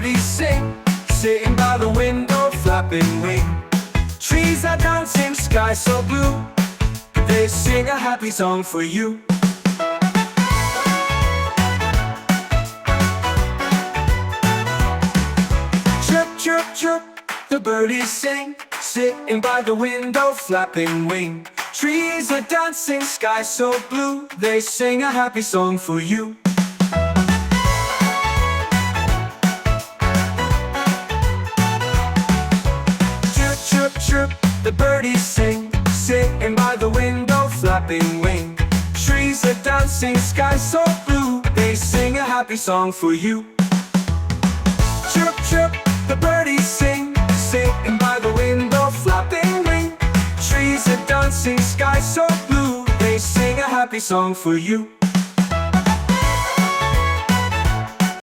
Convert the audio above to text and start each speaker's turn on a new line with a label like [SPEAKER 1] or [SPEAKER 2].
[SPEAKER 1] birdies sing, sitting by the window, flapping wing. Trees are dancing, sky so blue, they sing a happy song for you. Chirp, chirp, chirp, the birdies sing, sitting by the window, flapping wing. Trees are dancing, sky so blue, they sing a happy song for you. Chirp, chirp, chirp, the birdies sing, sitting by the window, flapping wing. Trees are dancing, sky so blue, they sing a happy song for you. Chirp, chirp, the birdies sing, sitting by the window, flapping wing. Trees are dancing, sky so blue, they sing a happy song for you.